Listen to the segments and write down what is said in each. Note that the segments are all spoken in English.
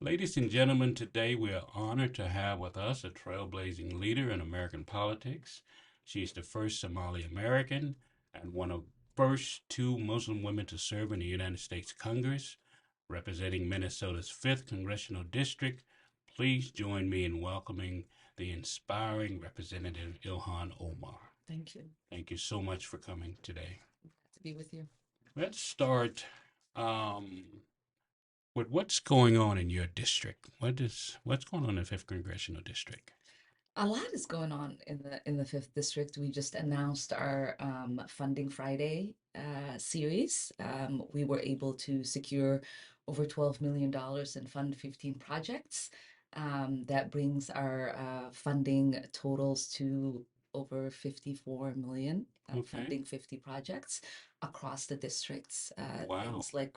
Ladies and gentlemen, today we are honored to have with us a trailblazing leader in American politics. She's the first Somali American and one of the first two Muslim women to serve in the United States Congress, representing Minnesota's 5th Congressional District. Please join me in welcoming the inspiring Representative Ilhan Omar. Thank you. Thank you so much for coming today. Glad to be with you. Let's start um, with what's going on in your district. What's going on in the 5th Congressional District? A lot is going on in the fifth district. We just announced our Funding Friday series. We were able to secure over $12 million and fund 15 projects. That brings our funding totals to over 54 million, Okay. funding 50 projects across the districts. Wow. Things like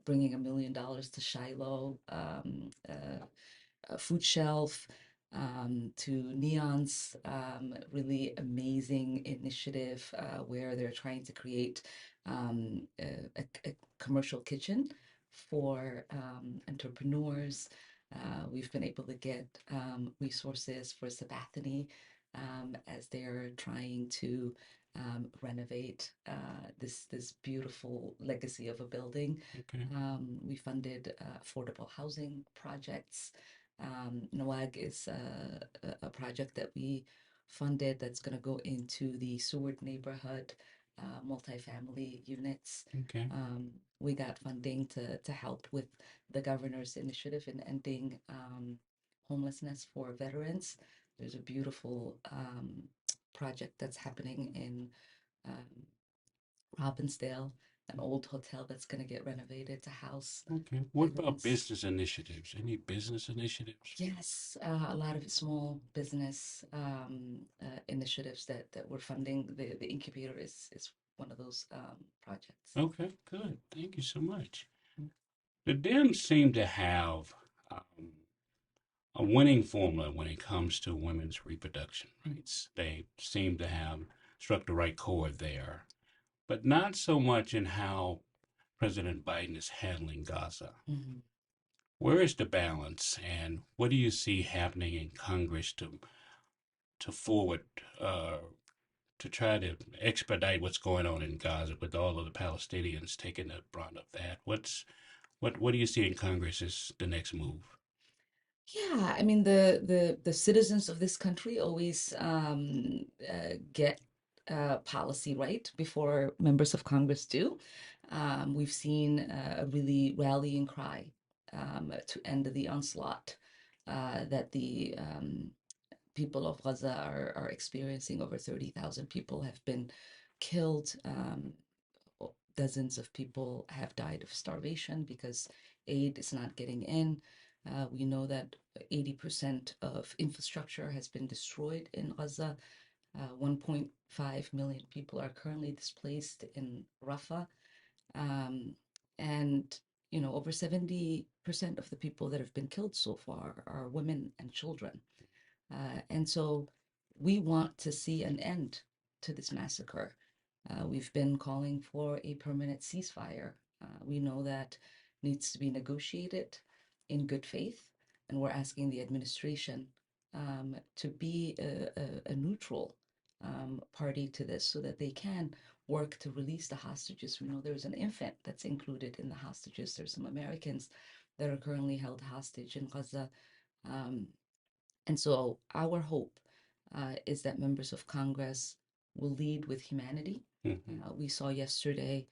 bringing $1 million to Shiloh, a food shelf, to Neon's really amazing initiative where they're trying to create a commercial kitchen for entrepreneurs. We've been able to get resources for Sabathani as they're trying to renovate this beautiful legacy of a building. Okay. We funded affordable housing projects. NOAG is a project that we funded that's going to go into the Seward neighborhood multifamily units. Okay. We got funding to help with the governor's initiative in ending homelessness for veterans. There's a beautiful project that's happening in um, Robbinsdale, an old hotel that's going to get renovated to house Okay. What about veterans. business initiatives? Any business initiatives? Yes, a lot of small business initiatives that we're funding. The incubator is one of those projects. Okay, good. Thank you so much. The Dems seem to have um, a winning formula when it comes to women's reproduction rights. They seem to have struck the right chord there, but not so much in how President Biden is handling Gaza. Mhm. Where is the balance, and what do you see happening in Congress to forward uh, to try to expedite what's going on in Gaza with all of the Palestinians taking the brunt of that? What do you see in Congress as the next move? Yeah, I mean the citizens of this country always get policy right before members of Congress do. We've seen a really rallying cry to end the onslaught that the people of Gaza are experiencing. Over 30,000 people have been killed. Dozens of people have died of starvation because aid is not getting in. We know that 80% of infrastructure has been destroyed in Gaza. 1.5 million people are currently displaced in Rafah. Um, and, over 70% of the people that have been killed so far are women and children. And so we want to see an end to this massacre. We've been calling for a permanent ceasefire. We know that needs to be negotiated in good faith, and we're asking the administration to be a neutral party to this so that they can work to release the hostages. We know there's an infant that's included in the hostages. There's some Americans that are currently held hostage in Gaza. Um, and so our hope is that members of Congress will lead with humanity. Hmm. We saw yesterday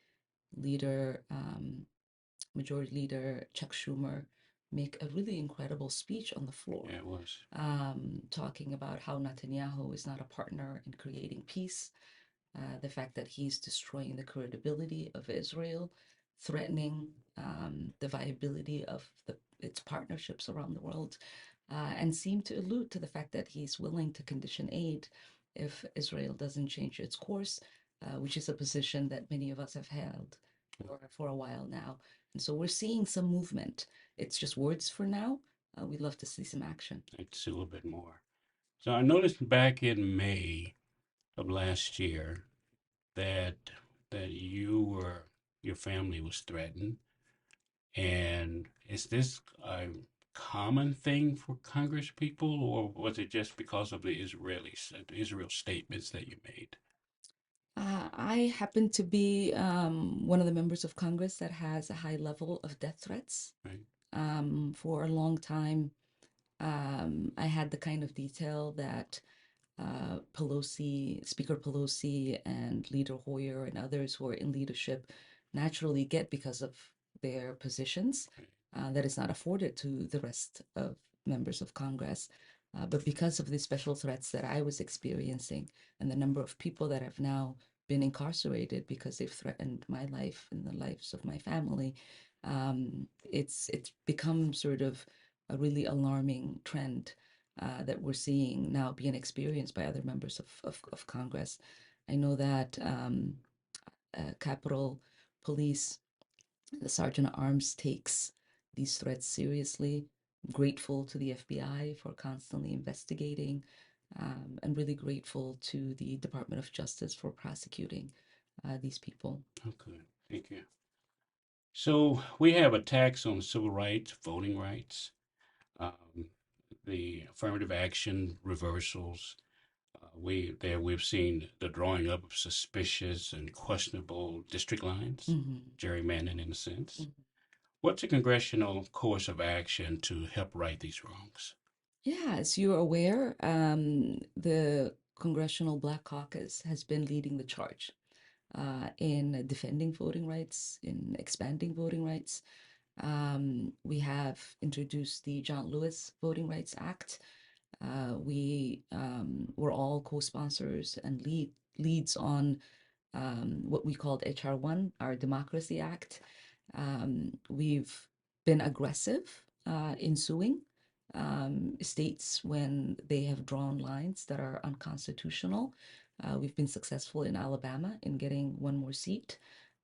leader, Majority Leader Chuck Schumer make a really incredible speech on the floor, Yeah, it was. talking about how Netanyahu is not a partner in creating peace, the fact that he's destroying the credibility of Israel, threatening the viability of its partnerships around the world, and seemed to allude to the fact that he's willing to condition aid if Israel doesn't change its course, which is a position that many of us have held for a while now. And so we're seeing some movement. It's just words for now. We'd love to see some action. I'd see a little bit more. So I noticed back in May of last year that your family was threatened. And is this a common thing for Congress people, or was it just because of the Israel statements that you made? I happen to be one of the members of Congress that has a high level of death threats. Right. For a long time, I had the kind of detail that Pelosi, Speaker Pelosi, and Leader Hoyer and others who are in leadership naturally get because of their positions that is not afforded to the rest of members of Congress. But because of the special threats that I was experiencing and the number of people that have now been incarcerated because they've threatened my life and the lives of my family, it's become sort of a really alarming trend that we're seeing now being experienced by other members of Congress. I know that Capitol Police, the Sergeant at Arms, takes these threats seriously. Grateful to the FBI for constantly investigating, and really grateful to the Department of Justice for prosecuting these people. Okay, thank you. So we have attacks on civil rights, voting rights, um, the affirmative action reversals. We've seen the drawing up of suspicious and questionable district lines, Mhm. gerrymandering in a sense. Mhm. What's a congressional course of action to help right these wrongs? Yeah, as you're aware, the Congressional Black Caucus has been leading the charge in defending voting rights, in expanding voting rights. We have introduced the John Lewis Voting Rights Act. We were all co-sponsors and leads on what we called HR1, our Democracy Act. We've been aggressive in suing states when they have drawn lines that are unconstitutional. We've been successful in Alabama in getting one more seat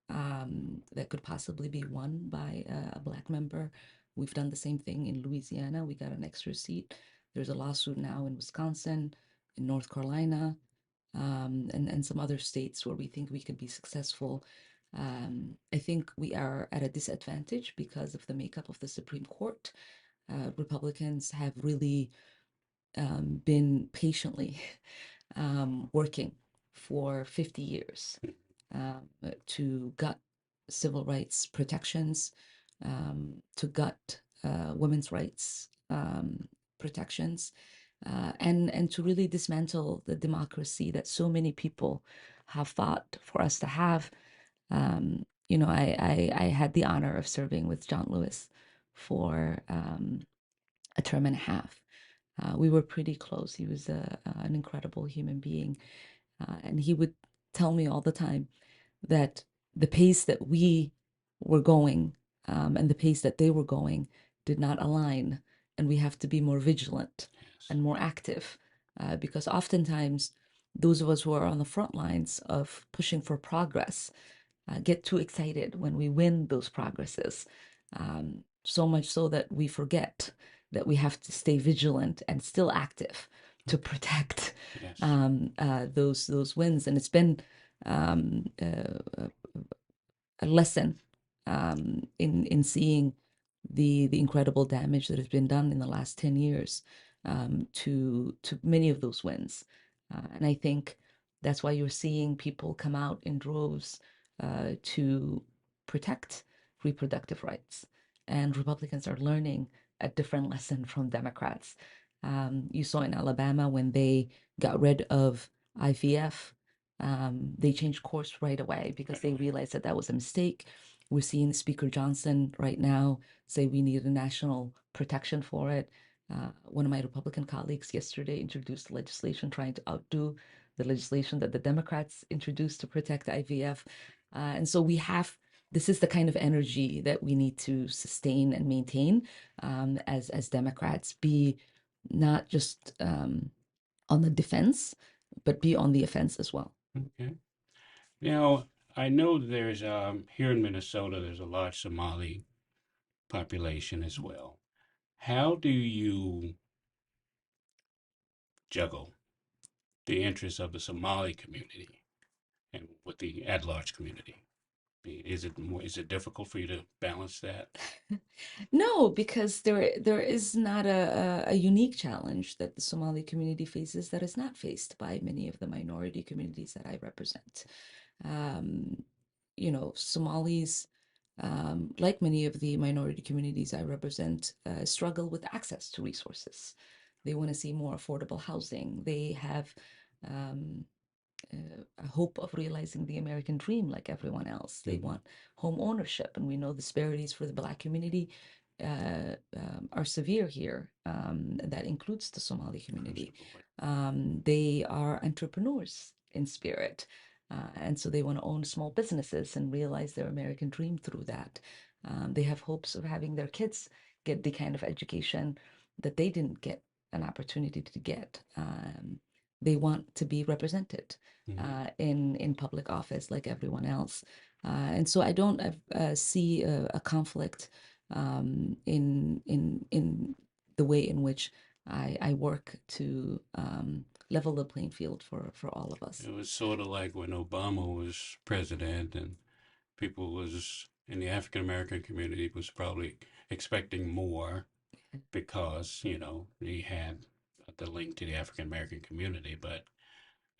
that could possibly be won by a Black member. We've done the same thing in Louisiana. We got an extra seat. There's a lawsuit now in Wisconsin, in North Carolina, and some other states where we think we could be successful. I think we are at a disadvantage because of the makeup of the Supreme Court. Republicans have really been patiently working for 50 years to gut civil rights protections, to gut women's rights protections, and to really dismantle the democracy that so many people have fought for us to have. I had the honor of serving with John Lewis for a term and a half. We were pretty close. He was an incredible human being. And he would tell me all the time that the pace that we were going and the pace that they were going did not align. And we have to be more vigilant Yes. and more active because oftentimes those of us who are on the front lines of pushing for progress get too excited when we win those progresses, so much so that we forget that we have to stay vigilant and still active to protect Yes. those wins. And it's been a lesson in seeing the incredible damage that has been done in the last 10 years to many of those wins. And I think that's why you're seeing people come out in droves to protect reproductive rights. And Republicans are learning a different lesson from Democrats. You saw in Alabama when they got rid of IVF, they changed course right away because they realized that that was a mistake. We're seeing Speaker Johnson right now say we need a national protection for it. One of my Republican colleagues yesterday introduced legislation trying to outdo the legislation that the Democrats introduced to protect IVF. And so this is the kind of energy that we need to sustain and maintain as Democrats, be not just on the defense, but be on the offense as well. Okay. Now, I know there's here in Minnesota, there's a large Somali population as well. How do you juggle the interests of the Somali community and with the at-large community? Is it difficult for you to balance that? No, because there is not a unique challenge that the Somali community faces that is not faced by many of the minority communities that I represent. Um, Somalis, like many of the minority communities I represent, struggle with access to resources. They want to see more affordable housing. They have um, a hope of realizing the American dream like everyone else. They Hmm. want home ownership, and we know disparities for the Black community are severe here. That includes the Somali community. Absolutely. They are entrepreneurs in spirit, and so they want to own small businesses and realize their American dream through that. They have hopes of having their kids get the kind of education that they didn't get an opportunity to get. They want to be represented Hmm. in public office like everyone else. And so I don't see a conflict in the way in which I work to level the playing field for all of us. It was sort of like when Obama was president, and people was in the African American community was probably expecting more because he had the link to the African American community. But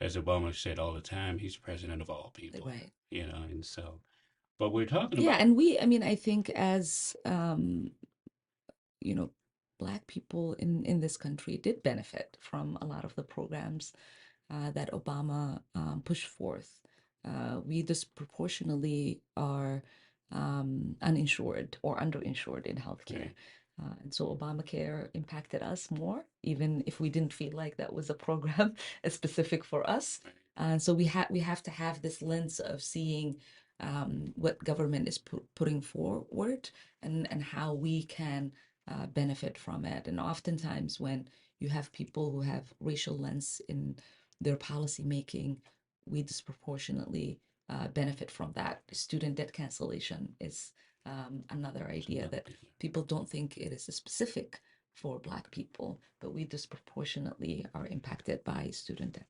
as Obama said all the time, he's president of all people. Right. And so, but we're talking Yeah, about. and I mean, I think as you know, Black people in this country did benefit from a lot of the programs that Obama pushed forth. We disproportionately are uninsured or underinsured in healthcare. Right, And so Obamacare impacted us more, even if we didn't feel like that was a program specific for us. right. And so we have to have this lens of seeing what government is putting forward and how we can benefit from it. And oftentimes, when you have people who have racial lens in their policy making, we disproportionately benefit from that. Student debt cancellation is another It's idea another that deal. people don't think it is specific for Black people, but we disproportionately are impacted by student debt.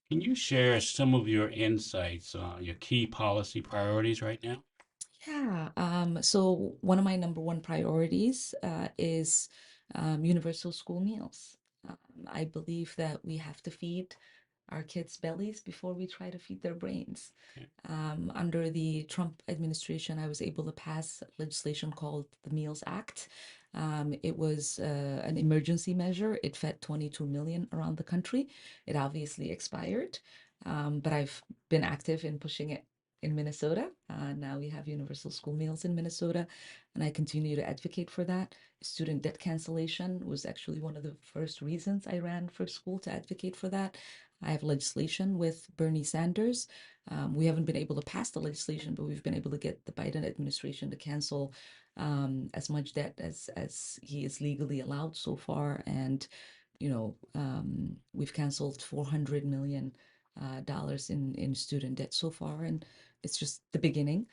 Can you share some of your insights on your key policy priorities right now? Yeah. So one of my number one priorities is universal school meals. I believe that we have to feed our kids' bellies before we try to feed their brains. Okay. Under the Trump administration, I was able to pass legislation called the Meals Act. It was an emergency measure. It fed 22 million around the country. It obviously expired, but I've been active in pushing it in Minnesota. Now we have universal school meals in Minnesota, and I continue to advocate for that. Student debt cancellation was actually one of the first reasons I ran for school to advocate for that. I have legislation with Bernie Sanders. We haven't been able to pass the legislation, but we've been able to get the Biden administration to cancel as much debt as he is legally allowed so far. And we've canceled $400 million dollars in student debt so far, and it's just the beginning.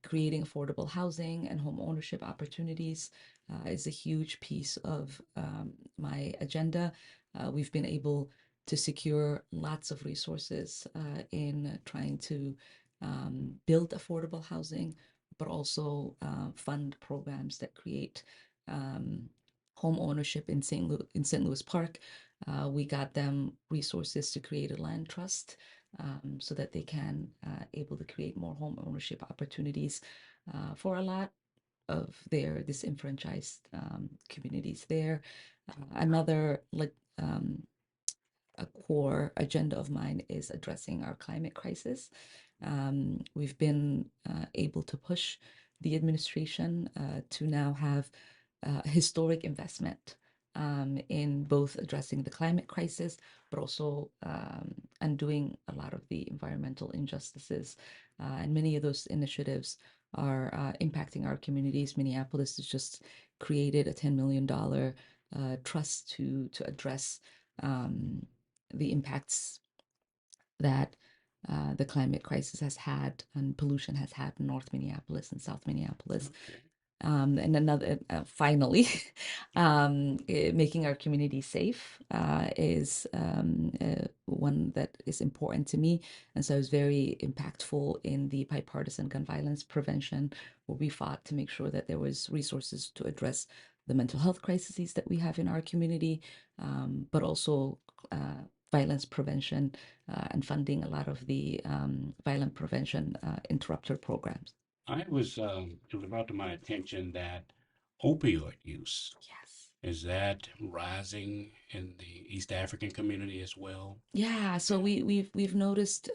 Creating affordable housing and home ownership opportunities is a huge piece of my agenda. We've been able to secure lots of resources in trying to build affordable housing, but also fund programs that create um, home ownership in St. Louis Park. We got them resources to create a land trust so that they can able to create more home ownership opportunities for a lot of their disenfranchised communities there. Another like a core agenda of mine is addressing our climate crisis. We've been able to push the administration to now have historic investment in both addressing the climate crisis, but also undoing a lot of the environmental injustices. And many of those initiatives are impacting our communities. Minneapolis has just created a $10 million trust to address um, the impacts that the climate crisis has had and pollution has had in North Minneapolis and South Minneapolis. Okay. And another, finally, making our community safe is one that is important to me. And so I was very impactful in the bipartisan gun violence prevention, where we fought to make sure that there was resources to address the mental health crises that we have in our community, but also violence prevention and funding a lot of the violent prevention interrupter programs. It was brought to my attention that opioid use, Yes. is that rising in the East African community as well? Yeah, so we've noticed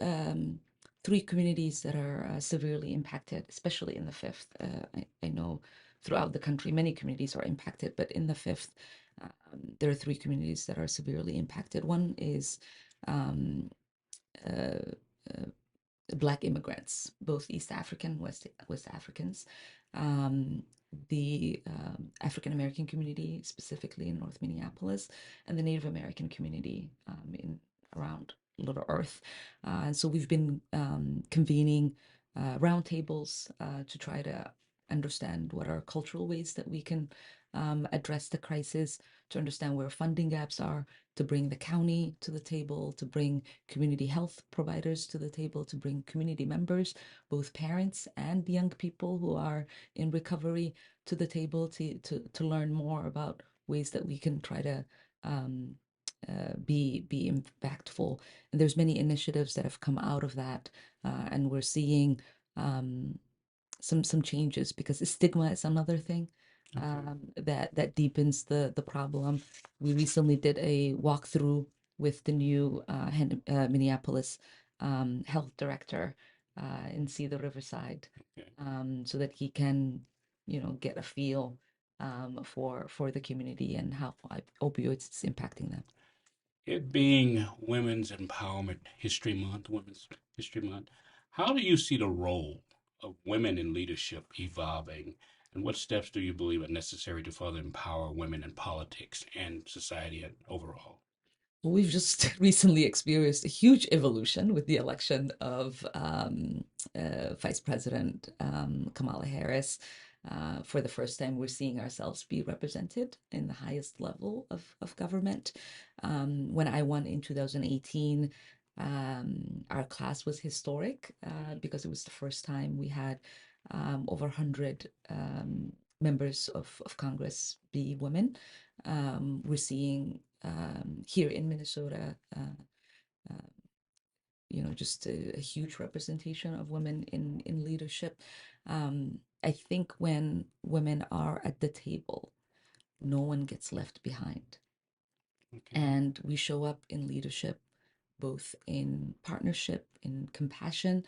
three communities that are severely impacted, especially in the fifth. I know throughout the country many communities are impacted, but in the fifth, there are three communities that are severely impacted. One is um, uh, uh, Black immigrants, both East African, West Africans, um, the African American community, specifically in North Minneapolis, and the Native American community in around Little Earth. And so we've been convening roundtables to try to understand what are cultural ways that we can address the crisis, to understand where funding gaps are, to bring the county to the table, to bring community health providers to the table, to bring community members, both parents and young people who are in recovery, to the table to learn more about ways that we can try to um, be impactful. And there's many initiatives that have come out of that, and we're seeing um, some changes because stigma is another thing Okay. that deepens the problem. We recently did a walkthrough with the new Minneapolis health director in See the Riverside, Okay. so that he can, get a feel for the community and how opioids is impacting them. It being Women's History Month, how do you see the role of women in leadership evolving, and what steps do you believe are necessary to further empower women in politics and society overall? We've just recently experienced a huge evolution with the election of Vice President Kamala Harris. For the first time, we're seeing ourselves be represented in the highest level of government. When I won in 2018, our class was historic because it was the first time we had over 100 members of Congress be women. We're seeing here in Minnesota, uh, just a huge representation of women in leadership. I think when women are at the table, no one gets left behind. Okay. And we show up in leadership, both in partnership, in compassion,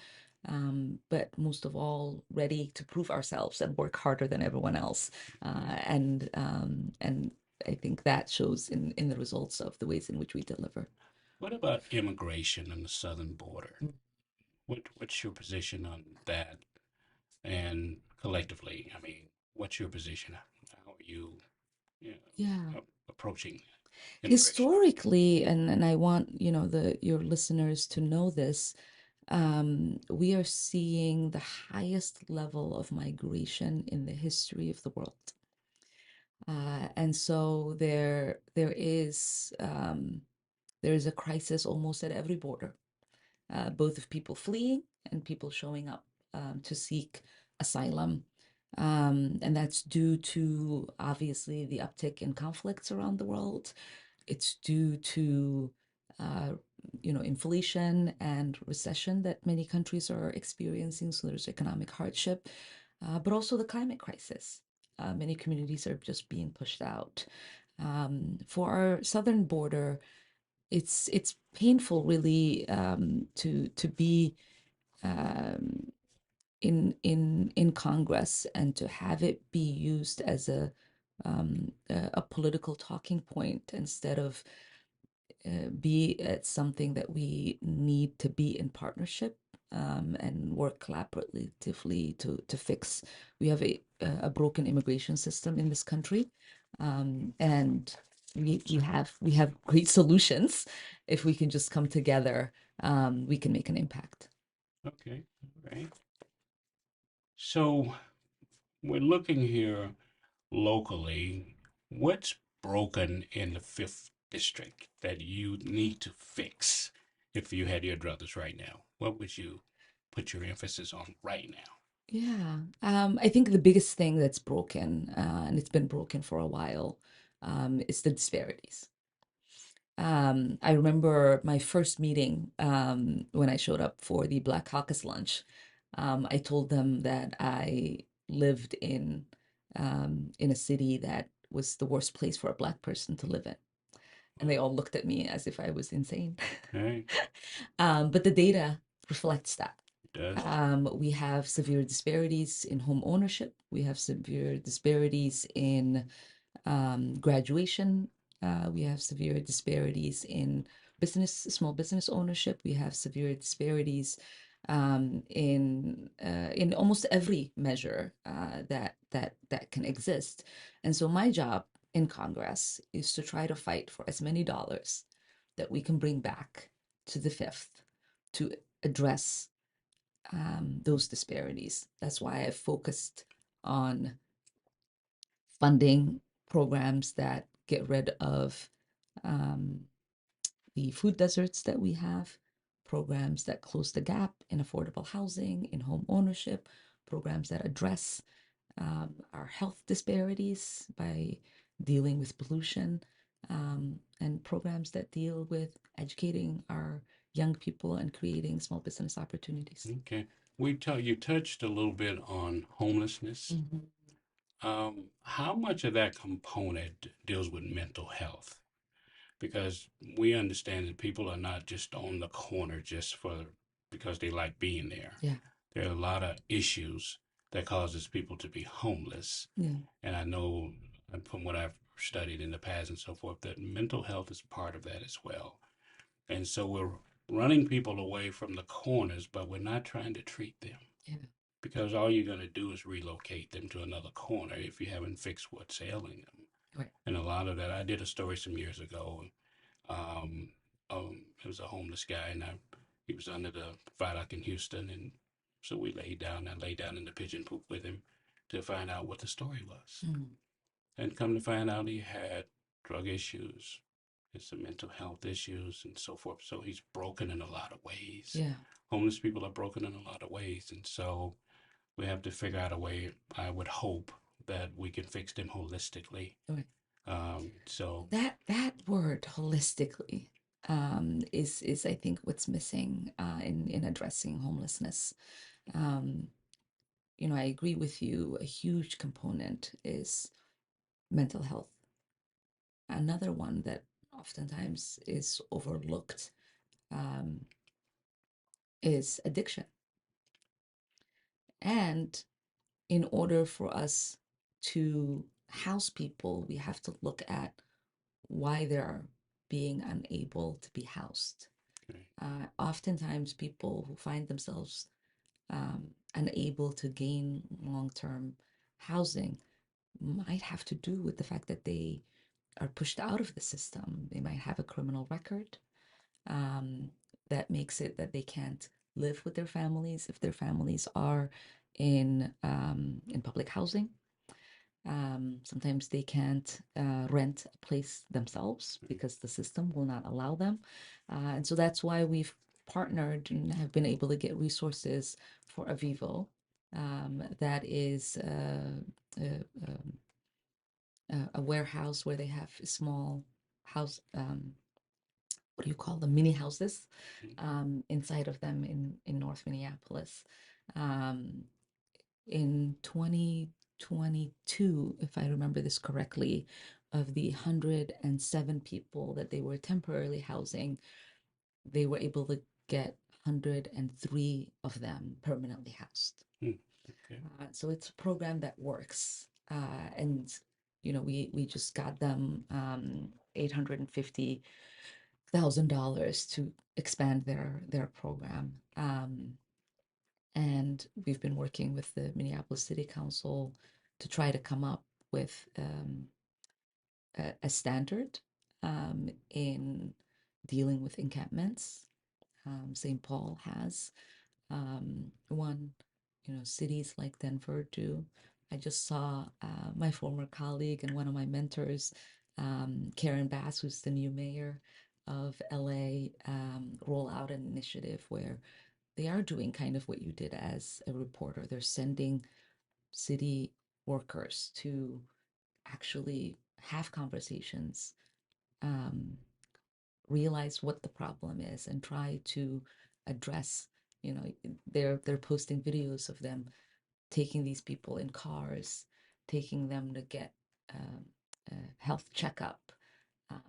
but most of all, ready to prove ourselves and work harder than everyone else. And I think that shows in the results of the ways in which we deliver. What about immigration on the southern border? What's your position on that? And collectively, I mean, what's your position? How are you, you Yeah. approaching immigration? Historically, and I want, your listeners to know this, we are seeing the highest level of migration in the history of the world. And so there is a crisis almost at every border, both of people fleeing and people showing up to seek asylum. And that's due to obviously the uptick in conflicts around the world. It's due to uh, inflation and recession that many countries are experiencing. So there's economic hardship, but also the climate crisis. Many communities are just being pushed out. For our southern border, it's painful, really, to be um, in Congress and to have it be used as a political talking point instead of be something that we need to be in partnership and work collaboratively to fix. We have a broken immigration system in this country, and we have great solutions. If we can just come together, we can make an impact. Okay, all right. So we're looking here locally. What's broken in the fifth district that you need to fix if you had your druthers right now? What would you put your emphasis on right now? Yeah, I think the biggest thing that's broken, and it's been broken for a while, is the disparities. I remember my first meeting when I showed up for the Black Caucus lunch. I told them that I lived in a city that was the worst place for a Black person to live in, and they all looked at me as if I was insane. Hey, But the data reflects that. does. We have severe disparities in home ownership. We have severe disparities in graduation. We have severe disparities in small business ownership. We have severe disparities in almost every measure that can exist. And so my job in Congress is to try to fight for as many dollars that we can bring back to the fifth to address those disparities. That's why I focused on funding programs that get rid of um, the food deserts that we have, programs that close the gap in affordable housing, in home ownership, programs that address our health disparities by dealing with pollution, and programs that deal with educating our young people and creating small business opportunities. Okay. You touched a little bit on homelessness. Mhm. How much of that component deals with mental health? Because we understand that people are not just on the corner just for because they like being there. Yeah, There are a lot of issues that causes people to be homeless. yeah, And I know from what I've studied in the past and so forth that mental health is part of that as well. And so we're running people away from the corners, but we're not trying to treat them yeah. because all you're going to do is relocate them to another corner if you haven't fixed what's ailing them. Right. And a lot of that, I did a story some years ago. Um, it was a homeless guy, and he was under the viaduct in Houston, and so we laid down. I laid down in the pigeon poop with him to find out what the story was, Mm. and come to find out he had drug issues, had some mental health issues, and so forth. So he's broken in a lot of ways. Yeah. Homeless people are broken in a lot of ways, and so we have to figure out a way. I would hope that we can fix them holistically. Right. So That word holistically is I think what's missing in addressing homelessness. Um, I agree with you. A huge component is mental health. Another one that oftentimes is overlooked um, is addiction. And in order for us to house people, we have to look at why they're being unable to be housed. okay. Oftentimes, people who find themselves unable to gain long term housing might have to do with the fact that they are pushed out of the system. They might have a criminal record um, that makes it that they can't live with their families if their families are in public housing. Sometimes they can't rent a place themselves because the system will not allow them. And so that's why we've partnered and have been able to get resources for Avivo. That is a warehouse where they have small house, what do you call them, mini houses inside of them in North Minneapolis. Um, in 2022, if I remember this correctly, of the 107 people that they were temporarily housing, they were able to get 103 of them permanently housed. Hmm, okay. So it's a program that works. And, we just got them $850,000 to expand their program. And we've been working with the Minneapolis City Council to try to come up with a standard in dealing with encampments. St. Paul has one, cities like Denver do. I just saw my former colleague and one of my mentors, Karen Bass, who's the new mayor of LA, roll out an initiative where they are doing kind of what you did as a reporter. They're sending city workers to actually have conversations, um, realize what the problem is, and try to address. You know, they're posting videos of them taking these people in cars, taking them to get um, a health checkup, um,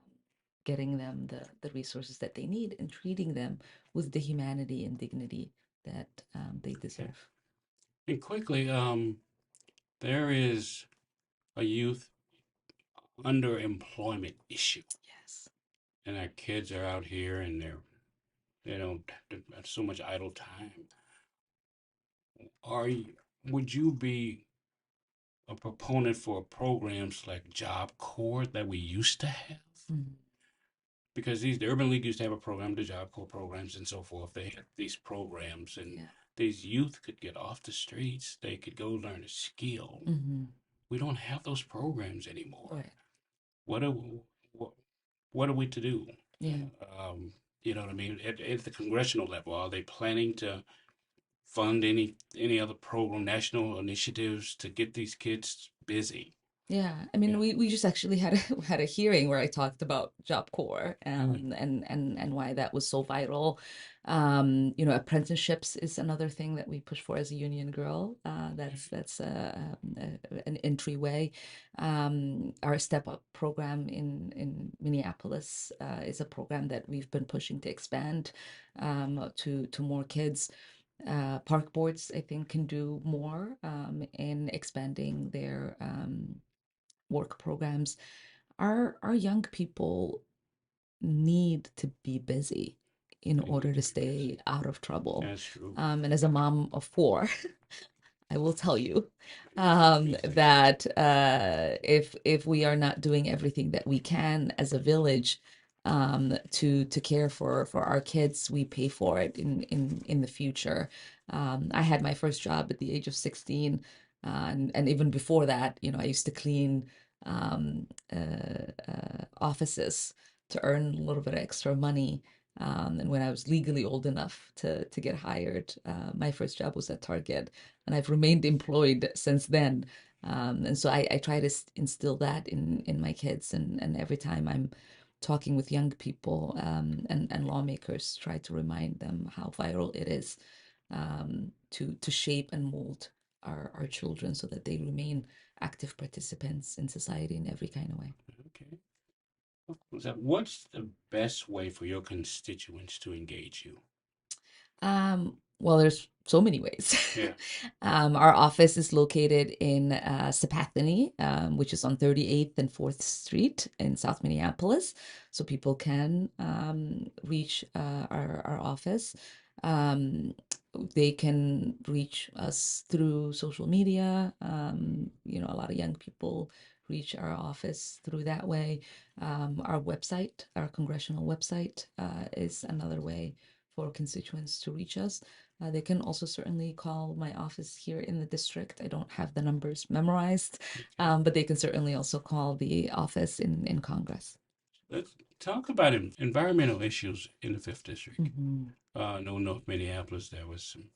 getting them the resources that they need, and treating them with the humanity and dignity that they Okay. deserve. And quickly, there is a youth underemployment issue, Yes. and our kids are out here and they don't have so much idle time. Are you, would you be a proponent for programs like Job Corps that we used to have? Mm. Because the Urban League used to have a program, the Job Corps programs and so forth. They had these programs, and Yeah. these youth could get off the streets. They could go learn a skill. Hmm. We don't have those programs anymore. Right. What are what, what are we to do? Yeah. Um, you know what I mean? At the congressional level, are they planning to fund any other program, national initiatives to get these kids busy? Yeah, I mean, Yeah. we just actually had had a hearing where I talked about Job Corps Good. and why that was so vital. You know, apprenticeships is another thing that we push for as a union girl. That's an entryway. Our Step Up program in Minneapolis is a program that we've been pushing to expand to more kids. Park boards, I think, can do more in expanding their work programs. Our young people need to be busy in They order need to to be busy. stay out of trouble. That's true. And as a mom of four, I will tell you Please do. that if we are not doing everything that we can as a village to care for our kids, we pay for it in the future. I had my first job at the age of 16, and even before that, you know, I used to clean offices to earn a little bit of extra money. And when I was legally old enough to get hired, my first job was at Target, and I've remained employed since then. And so I try to instill that in my kids, and every time I'm talking with young people and lawmakers, try to remind them how vital it is to shape and mold our children so that they remain active participants in society in every kind of way. Okay. So what's the best way for your constituents to engage you? Well, there's so many ways. Yeah. Our office is located in Sapathany, which is on 38th and 4th Street in South Minneapolis. So people can reach our office. Um, they can reach us through social media. You know, a lot of young people reach our office through that way. Our website, our congressional website, is another way for constituents to reach us. They can also certainly call my office here in the district. I don't have the numbers memorized, Okay. but they can certainly also call the office in Congress. Let's talk about environmental issues in the Fifth District. Hmm. I know North Minneapolis, there was some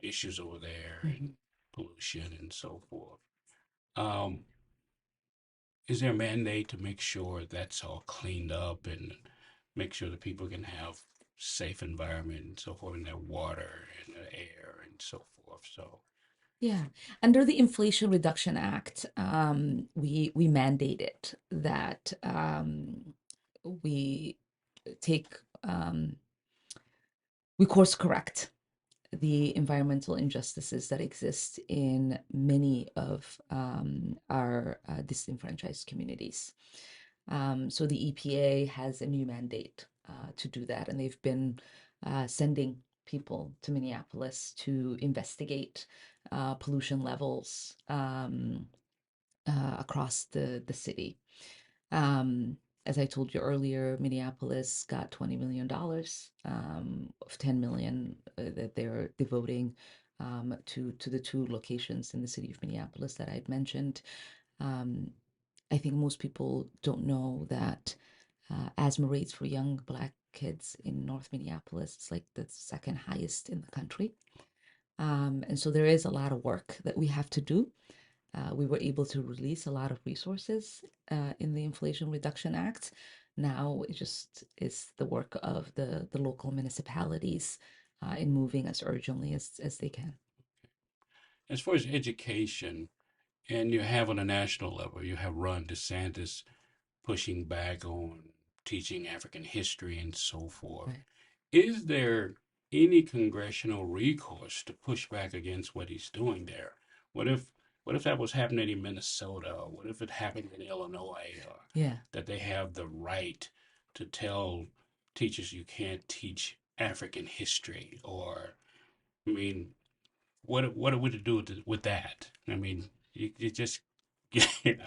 issues over there and Hmm. pollution and so forth. Um, is there a mandate to make sure that's all cleaned up and make sure that people can have safe environment and so forth in their water and their air and so forth? So, Yeah, under the Inflation Reduction Act, we mandated that we take we course correct the environmental injustices that exist in many of our disenfranchised communities. So the EPA has a new mandate to do that, and they've been sending people to Minneapolis to investigate pollution levels across the city. Um, as I told you earlier, Minneapolis got $20 million of 10 million that they're devoting to the two locations in the city of Minneapolis that I'd mentioned. Um, I think most people don't know that asthma rates for young Black kids in North Minneapolis is like the second highest in the country. And so there is a lot of work that we have to do. We were able to release a lot of resources in the Inflation Reduction Act. Now it just is the work of the local municipalities in moving as urgently as they can. As far as education, and you have on a national level, you have Ron DeSantis pushing back on teaching African history and so forth. Right. Is there any congressional recourse to push back against what he's doing there? What if what if that was happening in Minnesota? Or what if it happened in Illinois? Or Yeah. that they have the right to tell teachers you can't teach African history? Or I mean, what are we to do with that? I mean, you just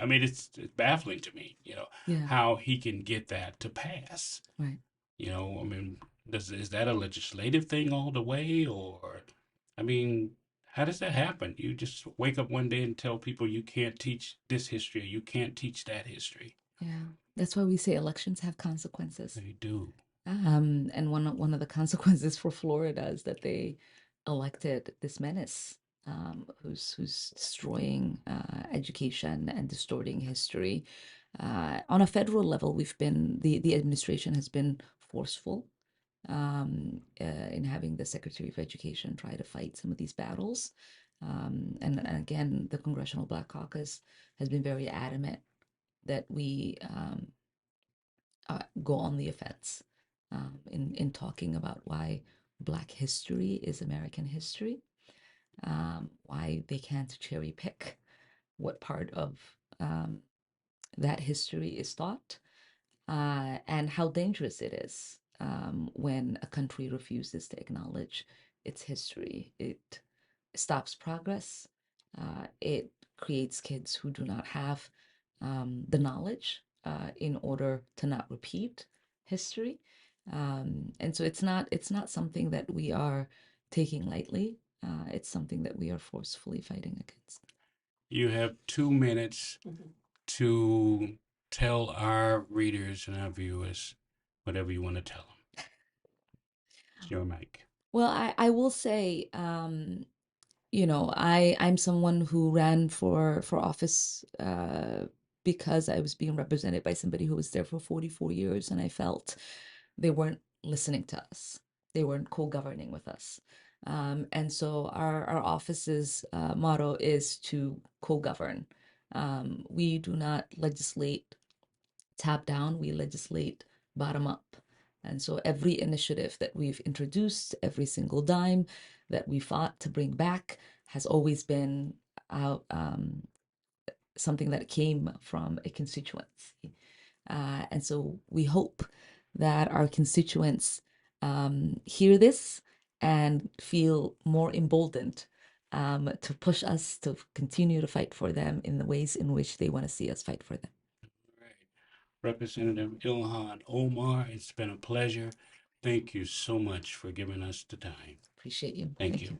I mean, it's baffling to me, Yeah. how he can get that to pass. Right. I mean, is that a legislative thing all the way, or, I mean, how does that happen? You just wake up one day and tell people you can't teach this history, you can't teach that history. Yeah. That's why we say elections have consequences. They do. And one of the consequences for Florida is that they elected this menace, who's destroying education and distorting history. On a federal level, the administration has been forceful in having the Secretary of Education try to fight some of these battles. And again, the Congressional Black Caucus has been very adamant that we go on the offense in talking about why Black history is American history, why they can't cherry pick what part of that history is taught, and how dangerous it is when a country refuses to acknowledge its history. It stops progress. It creates kids who do not have the knowledge in order to not repeat history. And so it's not something that we are taking lightly. It's something that we are forcefully fighting against. You have 2 minutes to tell our readers and our viewers whatever you want to tell them. It's your mic. Well, I will say, I'm someone who ran for office because I was being represented by somebody who was there for 44 years, and I felt they weren't listening to us. They weren't co-governing with us. And so our office's motto is to co-govern. We do not legislate top down, we legislate bottom up. And so every initiative that we've introduced, every single dime that we fought to bring back has always been something that came from a constituency. And so we hope that our constituents hear this and feel more emboldened to push us to continue to fight for them in the ways in which they want to see us fight for them. Right. Representative Ilhan Omar, it's been a pleasure. Thank you so much for giving us the time. Appreciate you. Thank Thank you. you.